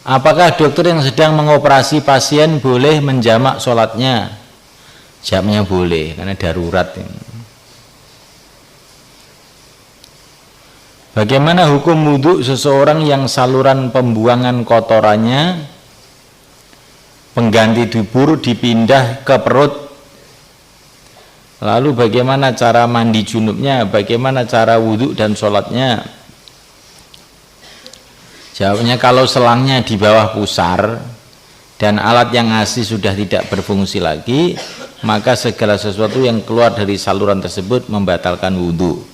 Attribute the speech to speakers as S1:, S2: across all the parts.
S1: Apakah dokter yang sedang mengoperasi pasien boleh menjamak sholatnya? Jamnya boleh, karena darurat. Bagaimana hukum wudhu seseorang yang saluran pembuangan kotorannya pengganti dubur dipindah ke perut? Lalu bagaimana cara mandi junubnya? Bagaimana cara wudhu dan sholatnya? Jawabnya, kalau selangnya di bawah pusar dan alat yang ngasih sudah tidak berfungsi lagi, maka segala sesuatu yang keluar dari saluran tersebut membatalkan wudhu.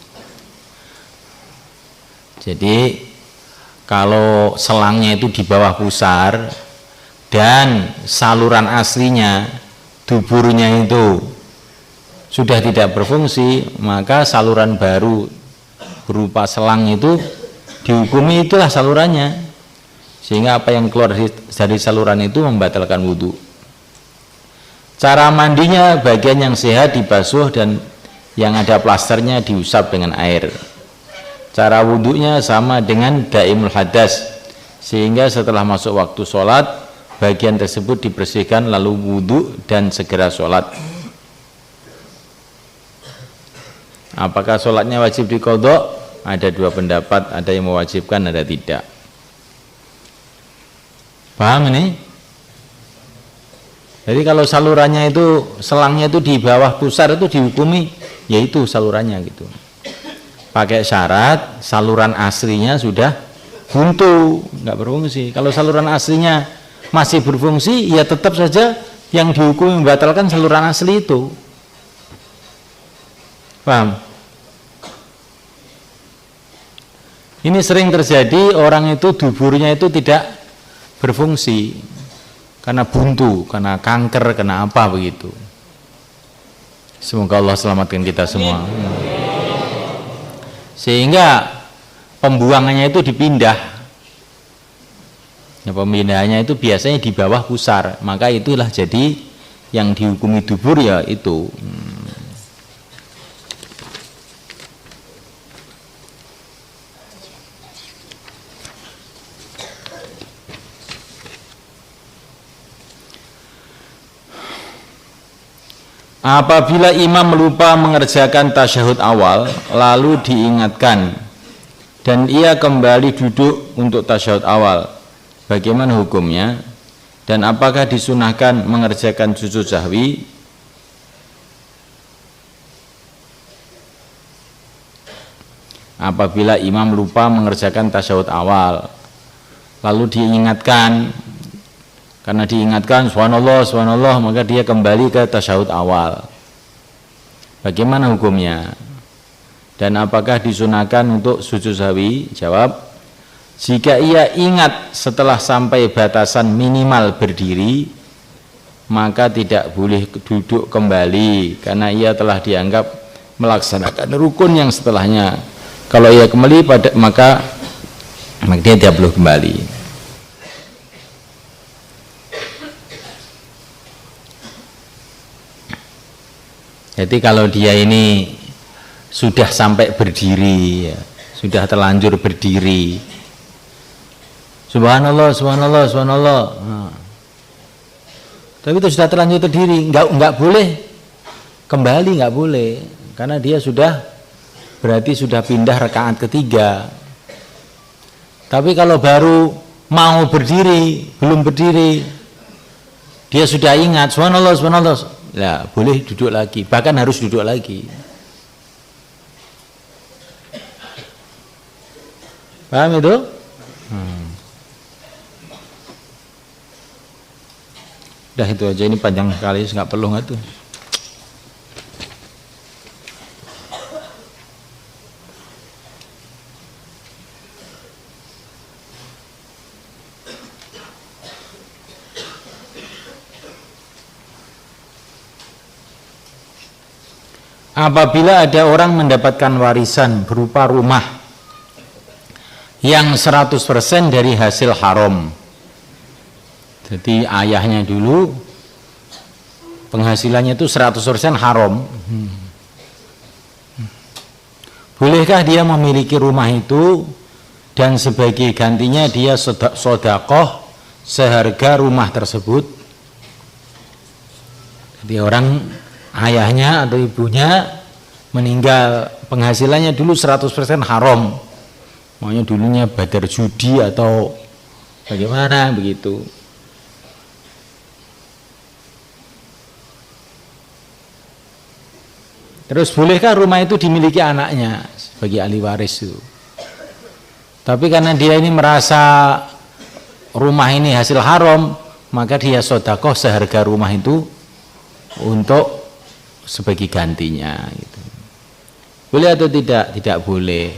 S1: Jadi kalau selangnya itu di bawah pusar dan saluran aslinya, duburnya itu sudah tidak berfungsi, maka saluran baru berupa selang itu dihukumi itulah salurannya, sehingga apa yang keluar dari saluran itu membatalkan wudhu. Cara mandinya, bagian yang sehat dibasuh dan yang ada plasternya diusap dengan air. Cara wudhunya sama dengan daimul hadas, sehingga setelah masuk waktu sholat bagian tersebut dibersihkan lalu wudhu dan segera sholat. Apakah sholatnya wajib diqadha? Ada dua pendapat, ada yang mewajibkan, ada tidak. Paham ini? Jadi kalau salurannya itu, selangnya itu di bawah pusar itu dihukumi, yaitu salurannya gitu. Pakai syarat saluran aslinya sudah buntu, nggak berfungsi. Kalau saluran aslinya masih berfungsi, ya tetap saja yang dihukumi membatalkan saluran asli itu. Paham? Ini sering terjadi, orang itu duburnya itu tidak berfungsi karena buntu, karena kanker, karena apa begitu. Semoga Allah selamatkan kita semua. Sehingga pembuangannya itu dipindah. Nah, pemindahannya itu biasanya di bawah pusar, maka itulah jadi yang dihukumi dubur ya itu. Apabila imam lupa mengerjakan tasyahud awal lalu diingatkan dan ia kembali duduk untuk tasyahud awal, bagaimana hukumnya? Dan apakah disunahkan mengerjakan sujud sahwi? Apabila imam lupa mengerjakan tasyahud awal lalu diingatkan, karena diingatkan subhanallah, subhanallah, maka dia kembali ke tasyahud awal. Bagaimana hukumnya? Dan apakah disunahkan untuk sujud sahwi? Jawab, jika ia ingat setelah sampai batasan minimal berdiri, maka tidak boleh duduk kembali, karena ia telah dianggap melaksanakan rukun yang setelahnya. Kalau ia kembali maka dia tidak boleh kembali. Jadi kalau dia ini sudah sampai berdiri, ya, sudah terlanjur berdiri, subhanallah, subhanallah, subhanallah, tapi itu sudah terlanjur berdiri, enggak boleh kembali, enggak boleh, karena dia sudah berarti sudah pindah rakaat ketiga. Tapi kalau baru mau berdiri, belum berdiri, dia sudah ingat subhanallah, subhanallah, ya boleh duduk lagi, bahkan harus duduk lagi. Paham itu? Udah itu aja, ini panjang sekali, nggak perlu nggak tuh. Apabila ada orang mendapatkan warisan berupa rumah yang 100% dari hasil haram, jadi ayahnya dulu penghasilannya itu 100% haram, bolehkah dia memiliki rumah itu dan sebagai gantinya dia sodakoh seharga rumah tersebut. Jadi orang ayahnya atau ibunya meninggal, penghasilannya dulu 100% haram, maunya dulunya badar judi atau bagaimana begitu. Terus bolehkah rumah itu dimiliki anaknya sebagai ahli waris itu? Tapi karena dia ini merasa rumah ini hasil haram, maka dia sodakoh seharga rumah itu untuk sebagai gantinya gitu. Boleh atau tidak? Tidak boleh.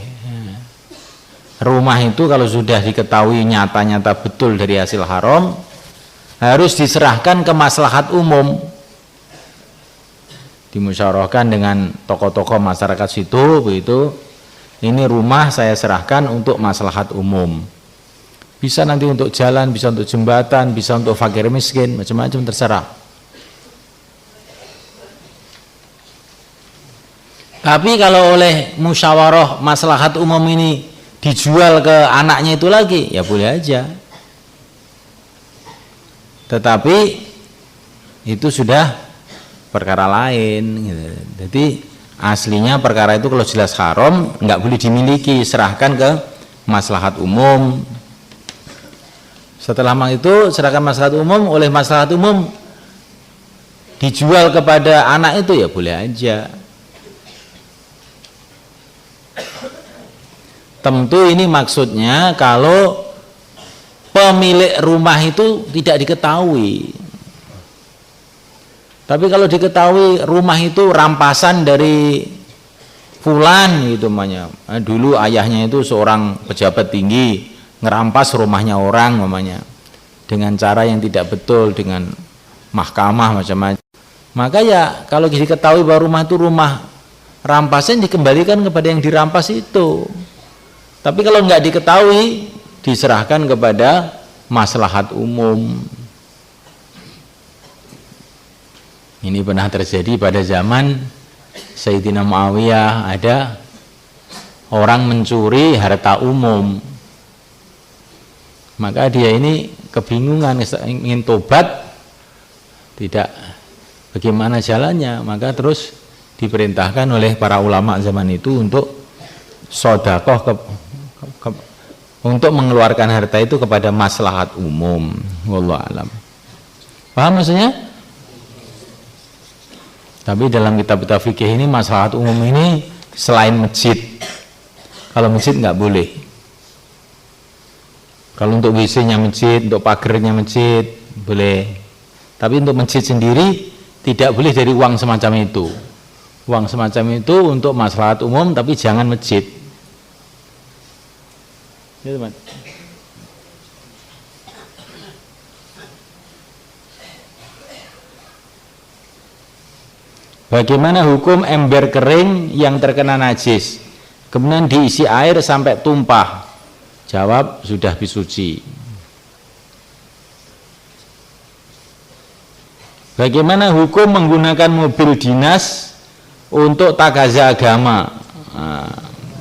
S1: Rumah itu kalau sudah diketahui nyata-nyata betul dari hasil haram, harus diserahkan ke maslahat umum, dimusyawarahkan dengan tokoh-tokoh masyarakat situ begitu. Ini rumah saya serahkan untuk maslahat umum, bisa nanti untuk jalan, bisa untuk jembatan, bisa untuk fakir miskin, macam-macam terserah. Tapi kalau oleh musyawarah maslahat umum ini dijual ke anaknya itu lagi, ya boleh aja. Tetapi itu sudah perkara lain gitu. Jadi aslinya perkara itu kalau jelas haram nggak boleh dimiliki, serahkan ke maslahat umum. Setelah itu serahkan maslahat umum, oleh maslahat umum dijual kepada anak itu, ya boleh aja. Tentu ini maksudnya kalau pemilik rumah itu tidak diketahui. Tapi kalau diketahui rumah itu rampasan dari fulan gitu namanya. Dulu ayahnya itu seorang pejabat tinggi, ngerampas rumahnya orang namanya, dengan cara yang tidak betul, dengan mahkamah macam-macam. Maka ya kalau diketahui bahwa rumah itu rumah rampasan, dikembalikan kepada yang dirampas itu. Tapi kalau nggak diketahui, diserahkan kepada maslahat umum. Ini pernah terjadi pada zaman Sayyidina Muawiyah, ada orang mencuri harta umum. Maka dia ini kebingungan, ingin tobat, tidak bagaimana jalannya. Maka terus diperintahkan oleh para ulama zaman itu untuk sedekah untuk mengeluarkan harta itu kepada maslahat umum. Wallahu alam. Paham maksudnya? Tapi dalam kitab-kitab fikih ini maslahat umum ini selain masjid. Kalau masjid nggak boleh. Kalau untuk WC-nya masjid, untuk pagernya masjid boleh. Tapi untuk masjid sendiri tidak boleh dari uang semacam itu. Uang semacam itu untuk maslahat umum, tapi jangan masjid. Ya, teman. Bagaimana hukum ember kering yang terkena najis kemudian diisi air sampai tumpah? Jawab, sudah bisuci. Bagaimana hukum menggunakan mobil dinas untuk takaza agama,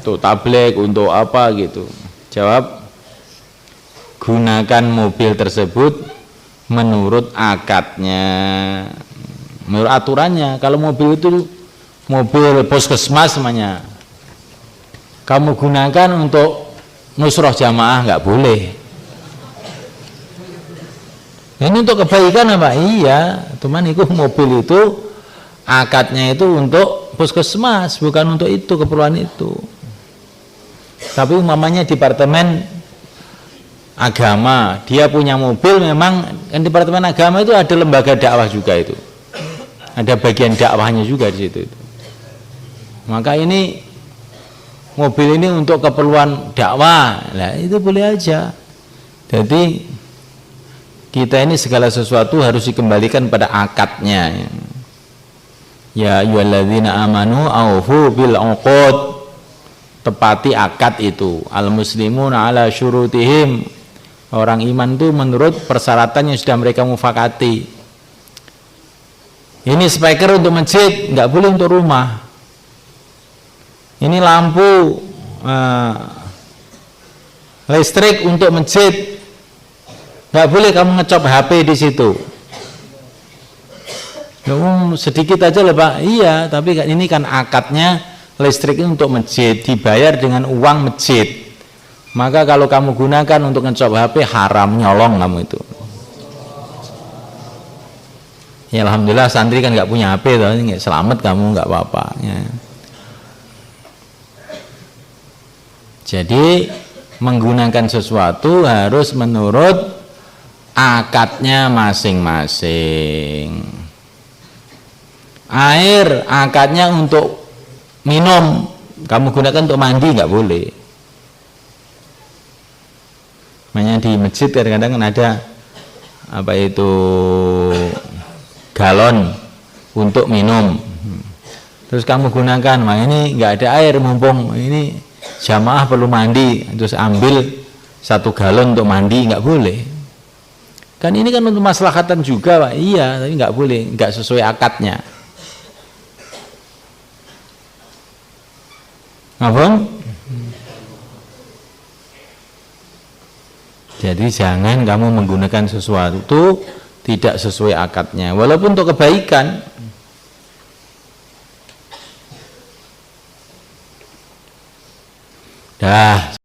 S1: untuk tabligh, untuk apa gitu? Jawab, gunakan mobil tersebut menurut akadnya, menurut aturannya. Kalau mobil itu mobil puskesmas namanya, kamu gunakan untuk nusroh jamaah nggak boleh. Ini untuk kebaikan apa? Iya, teman, itu mobil itu akadnya itu untuk puskesmas, bukan untuk itu, keperluan itu. Tapi umpamanya departemen agama, dia punya mobil, memang kan departemen agama itu ada lembaga dakwah juga itu, ada bagian dakwahnya juga di situ. Maka ini mobil ini untuk keperluan dakwah, lah itu boleh aja. Jadi kita ini segala sesuatu harus dikembalikan pada akadnya. Ya ayyuhalladzina amanu aufu bil uqud, tepati akad itu. Al muslimuna ala syurutihim, orang iman itu menurut persyaratan yang sudah mereka mufakati. Ini speaker untuk masjid, nggak boleh untuk rumah. Ini lampu listrik untuk masjid, Nggak boleh kamu ngecop HP di situ. Sedikit aja lah Pak. Iya, tapi ini kan akadnya listrik itu untuk masjid, dibayar dengan uang masjid. Maka kalau kamu gunakan untuk ngecop HP haram, nyolong kamu itu. Ya alhamdulillah santri kan nggak punya HP toh, nggak selamat kamu nggak apa-apa. Ya. Jadi menggunakan sesuatu harus menurut akadnya masing-masing. Air akadnya untuk minum, kamu gunakan untuk mandi nggak boleh. Makanya di masjid kadang-kadang kan ada apa itu galon untuk minum. Terus kamu gunakan, makanya ini nggak ada air, mumpung ini jamaah perlu mandi, terus ambil 1 galon untuk mandi, nggak boleh. Kan ini kan untuk maslahatan juga Pak. Iya, tapi nggak boleh, nggak sesuai akadnya. Apa? Jadi jangan kamu menggunakan sesuatu tidak sesuai akadnya, walaupun untuk kebaikan. Dah.